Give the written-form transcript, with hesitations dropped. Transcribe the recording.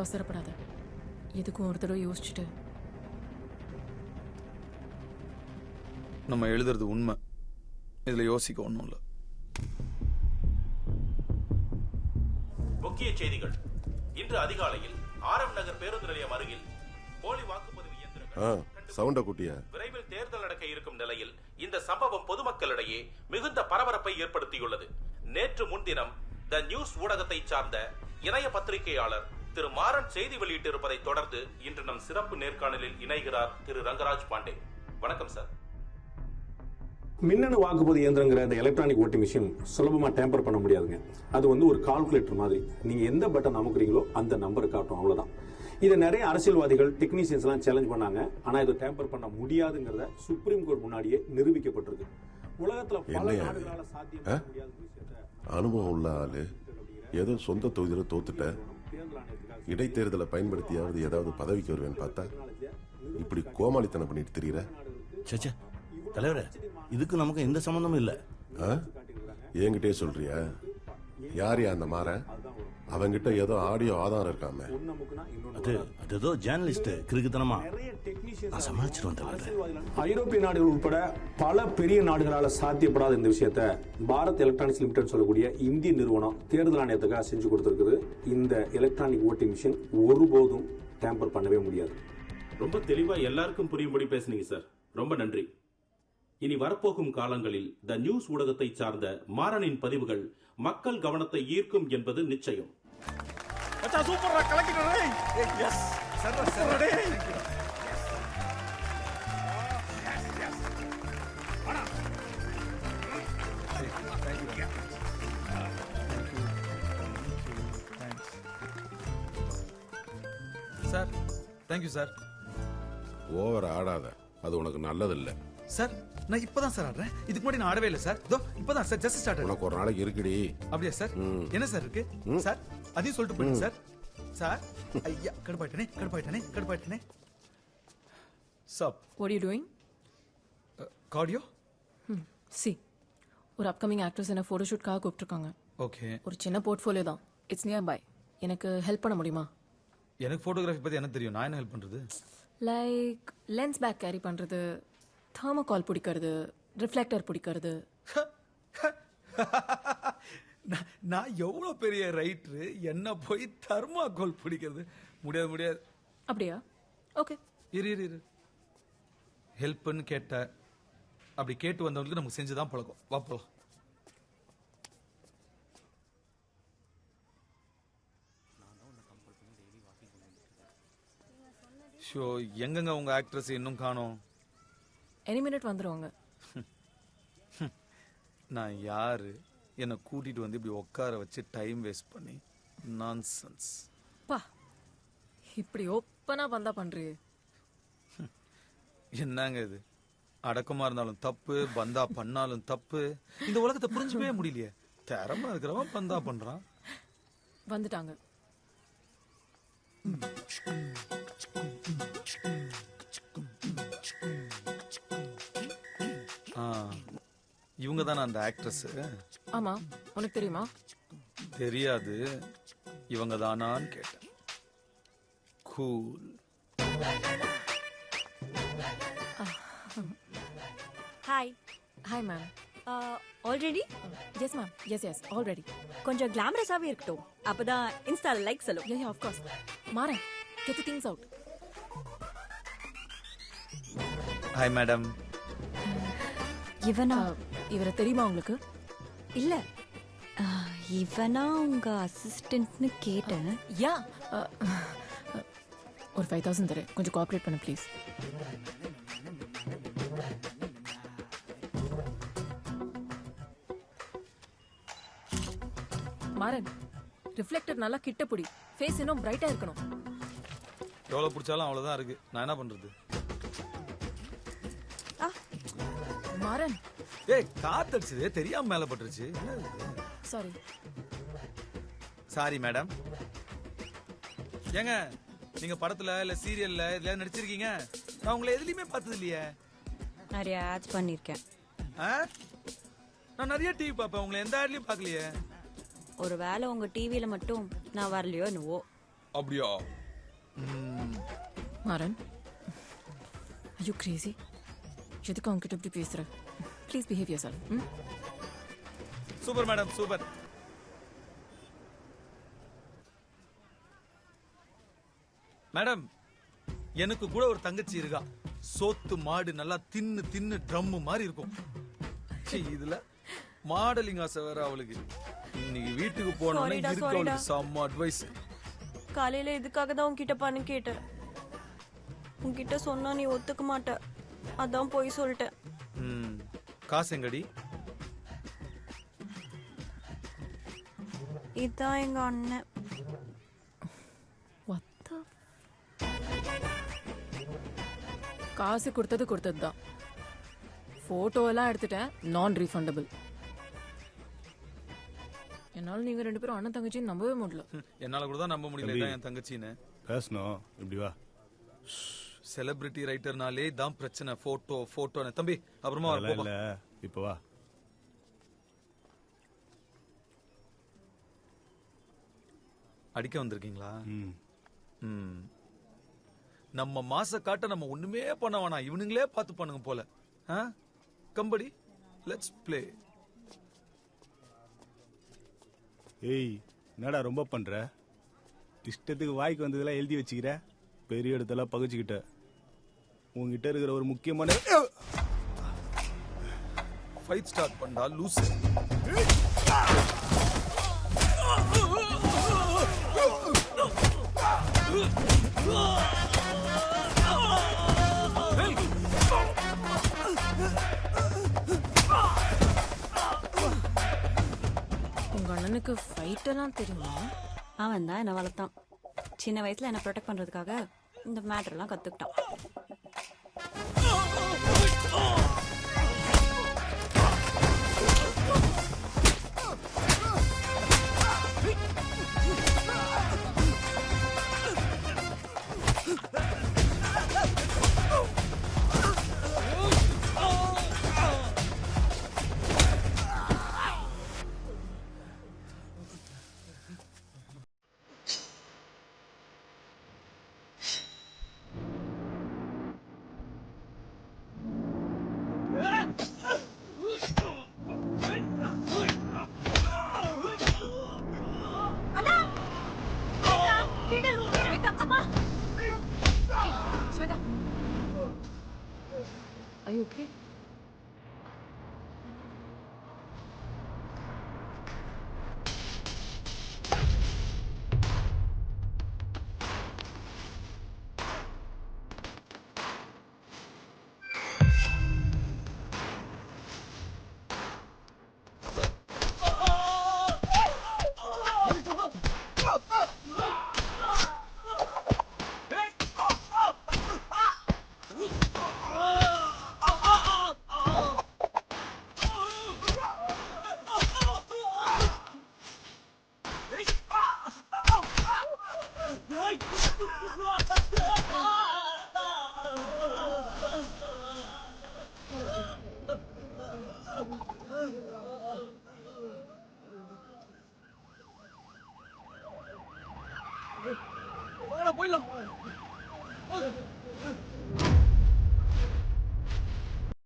அவசரப்படாத. எதுக்கும் ஒரு தடவை யோசிச்சுட்டு. நம்ம எழுதுறது உண்மை, இதுல யோசிக்க ஒன்றும் இல்லை. முக்கிய செய்திகள். இன்று அதிகாலையில் ஆர்எம் நகர் பேருந்து நிலையம் அருகில் போலி வாக்குப்பதிவு இயந்திரங்கள் விரைவில் தேர்தல் நடக்க இருக்கும் நிலையில் இந்த சம்பவம் பொதுமக்களிடையே மிகுந்த பரபரப்பை ஏற்படுத்தியுள்ளது. நேற்று முன்தினம் த நியூஸ் ஊடகத்தை சார்ந்த இணைய பத்திரிகையாளர் திரு மாறன் செய்தி வெளியிட்டிருப்பதை தொடர்ந்து இன்று நம் சிறப்பு நேர்காணலில் இணைகிறார் திரு ரங்கராஜ் பாண்டே. வணக்கம் சார். மின்னணு வாக்குப்பதிவு இயந்திரங்கிற அந்த எலக்ட்ரானிக் ஓட்டிங் மிஷின் சுலபமாக டேம்பர் பண்ண முடியாதுங்க. அது ஒரு கால்குலேட்டர் மாதிரி. நீங்கள் எந்த பட்டன் அமுக்குறீங்களோ அந்த நம்பரை காட்டும், அவ்வளோதான். இதை நிறைய அரசியல்வாதிகள் டெக்னீஷியன்ஸ்லாம் சேலஞ்ச் பண்ணாங்க. ஆனால் இதை டேம்பர் பண்ண முடியாதுங்கிறத சுப்ரீம் கோர்ட் முன்னாடியே நிரூபிக்கப்பட்டிருக்கு. உலகத்தில் பல நாடுகளால் சாத்தியம் முடியாத விஷயத்தை அனுபவம் உள்ள ஆளு ஏதோ சொந்த தொகுதியில் தோத்துட்ட, இடைத்தேர்தலை பயன்படுத்தியாவது ஏதாவது பதவிக்கு வருவேன்னு பார்த்தா இப்படி கோமாளித்தனம் பண்ணிட்டு தெரியுற. சச்சா தலைவரே, இதுக்கு நமக்கு எந்த சம்பந்தமும் இல்லை. என்கிட்டே சொல்றியா? யார் அந்த மாற? அவங்கிட்ட ஏதோ ஆடியோ ஆதாரம் இருக்காம. அது ஏதோ ஜேர்னலிஸ்ட் கிறுக்குத்தனமா நான் சமாளிச்சிருவேன் தலைவரே. ஐரோப்பிய நாடுகள் உட்பட பல பெரிய நாடுகளால் சாத்தியப்படாத இந்த விஷயத்தை பாரத் எலக்ட்ரானிக்ஸ் லிமிடெட் சொல்லக்கூடிய இந்திய நிறுவனம் தேர்தல் ஆணையத்துக்காக செஞ்சு கொடுத்திருக்குது. இந்த எலக்ட்ரானிக் ஓட்டிங் மிஷின் ஒருபோதும் டேம்பர் பண்ணவே முடியாது. ரொம்ப தெளிவா எல்லாருக்கும் புரியும்படி பேசுனீங்க சார். ரொம்ப நன்றி. இனி வரப்போகும் காலங்களில் த நியூஸ் ஊடகத்தை சார்ந்த மாறனின் பதிவுகள் மக்கள் கவனத்தை ஈர்க்கும் என்பது நிச்சயம். Sir thank you sir. ஓவர் ஆடாத, அது உனக்கு நல்லதில்லை. சார் நான் இப்பதான் சார் ஆடுறேன். இதுக்கு முன்னாடி நான் ஆடவே இல்லை சார். இப்பதான் சார் ஜஸ்ட் ஸ்டார்ட். உனக்கு ஒரு நாளைக்கு இருக்குடி. அப்படியா சார்? என்ன சார் இருக்கு சார்? அதையும் சொல்லிட்டு போயிடுங்க சார். சார் ஐயா கடுப்பாயிட்டனே. சாப் What are you doing? Cardio. See, ஒரு அப்கமிங் ஆக்ட்ரஸ் என்ன ஃபோட்டோஷூட்காக கூப்பிட்டுருக்காங்க. ஓகே. ஒரு சின்ன போர்ட்ஃபோலியோ தான். It's nearby. எனக்கு ஹெல்ப் பண்ண முடியுமா? எனக்கு ஃபோட்டோகிராஃபி பத்தி என்ன தெரியும்? நான் என்ன ஹெல்ப் பண்றது? லைக் லென்ஸ் பேக் கேரி பண்றது, தர்மோகால் பிடிக்கிறது, ரிஃப்ளெக்டர் பிடிக்கிறது. நான் எவ்வளவு பெரிய ரைட்டரு, என்ன போய் தர்மாகோல் பிடிக்கிறது? முடியாது. அப்படியா? ஓகே. இரு ஹெல்ப்னு கேட்ட, அப்படி கேட்டு வந்தவங்களுக்கு நமக்கு செஞ்சுதான் பழக்கம். வா போலாம். ஷோ எங்கங்க உங்க ஆக்ட்ரஸ் இன்னும் காணோம்? எனி மினிட் வந்துருவாங்க. நான் யாரு? என்னை கூட்டிட்டு வந்து இப்படி உட்கார வச்சு டைம் வேஸ்ட் பண்ணி நான்சென்ஸ். பா, இப்படி ஓப்பனா வந்தா பண்றியே. என்னங்க இது? அடக்கமா இருந்தாலும் தப்பு, பந்தா பண்ணாலும் தப்பு. இந்த உலகத்தை புரிஞ்சுக்கவே முடியலையே. திறமை இருக்கிறவன் பந்தா பண்றான். வந்துட்டாங்க. இவங்க தானே அந்த ஆக்ட்ரஸ்? ஆமா, உனக்கு தெரியுமா? தெரியாது. இவங்க தானான்னு கேட்டேன். Cool. Hi. Hi ma'am. Already? Yes ma'am. Yes already. கொஞ்சம் கிளாமரஸாவே இருக்கட்டும், அப்பதான் இன்ஸ்டால லைக் சொல்லும். Yeah, of course. Maran, get the things out. Hi madam. இவனா? இவரை தெரியுமா உங்களுக்கு? இல்ல, இவனா உங்க அசிஸ்டன்ட்னு கேட்டேன். யா, ஒரு 5000 தரேன், கொஞ்சம் கோஆபரேட் பண்ணு ப்ளீஸ். மாறன், ரிஃப்ளெக்டர் நல்லா கிட்ட பிடி. ஃபேஸ் இன்னும் பிரைட்டா இருக்கணும். எவ்வளவு பிடிச்சாலும் அவ்வளவுதான் இருக்கு. நான் என்ன பண்றது? மாறன், ஏய் காத்தடிச்சது தெரியாம மேல பட்டுருச்சு. Sorry madam. ஏங்க நீங்க படத்துல இல்ல சீரியல்ல இதுல நடிச்சிருக்கீங்க? நான் உங்களை எதுலயுமே பார்த்தது இல்லையே. நிறைய ஆட்ஸ் பண்ணிருக்கேன். நான் நிறைய டிவி பார்ப்பேன், உங்களை எந்த ஆட்லயும் பார்க்கலையே. ஒருவேளை உங்க டிவில மட்டும் நான் வரலையோ என்னவோ. அப்படியா? Maran, are you crazy? எதுக்கு அவங்க கிட்ட இப்படி பேசுற? Please behave yourself. Super madam, super. Madam, எனக்கு கூட ஒரு தங்கச்சி இருக்கா. சோத்து மாடு நல்லா தின்னு தின்னு ட்ரம் மாதிரி இருக்கும். இதுல மாடலிங் ஆசை வேற அவளுக்கு. இன்னைக்கு வீட்டுக்கு போனோம்னா இருக்கு அவளுக்கு செம்ம அட்வைஸ். காலையில இதுக்காக தான் உன்கிட்ட பண்ணி கேட்டேன். உன்கிட்ட சொன்னா நீ ஒத்துக்க மாட்ட, அதான் போய் சொல்லிட்டேன். காசு எங்கடி? இதான் எங்க அண்ணன். காசு கொடுத்தது தான். போட்டோ எல்லாம் எடுத்துட்டேன், நான் ரீஃபண்டபிள். என்னால நீங்க 2 பேரும் அண்ணன் தங்கச்சின்னு நம்பவே முடியல. என்னால கூட தான் நம்ப முடியல என் தங்கச்சின்னு. பேசணும், இப்படி வா. செலிபிரிட்டி ரைட்டர்னாலே தான் பிரச்சனை. Photo photo. தம்பி அப்புறமா இல்ல, இப்ப வா. அடிக்க வந்திருக்கீங்களா? நம்ம மாச காட்ட நம்ம ஒண்ணுமே பண்ண வேணாம், இவனுங்களே பார்த்து பண்ணுங்க போல. கம்படி, லெட்ஸ் ப்ளே. ஏய், என்னடா ரொம்ப பண்ற? இஷ்டத்துக்கு வாய்க்கு வந்ததெல்லாம் எழுதி வச்சுக்கிற, பெரிய இடத்தெல்லாம் பகிச்சுக்கிட்ட. உங்ககிட்ட இருக்கிற ஒரு முக்கியமான ஃபைட் ஸ்டார்ட் பண்ணா லூஸ். உங்க அண்ணனுக்கு ஃபைட் எல்லாம் தெரியுமா? அவன் தான் என்ன வளர்த்தான். சின்ன வயசுல என்ன ப்ரொடெக்ட் பண்றதுக்காக இந்த மேட்டர்லாம் கத்துக்கிட்டான். Are you okay? போயிடலாம்.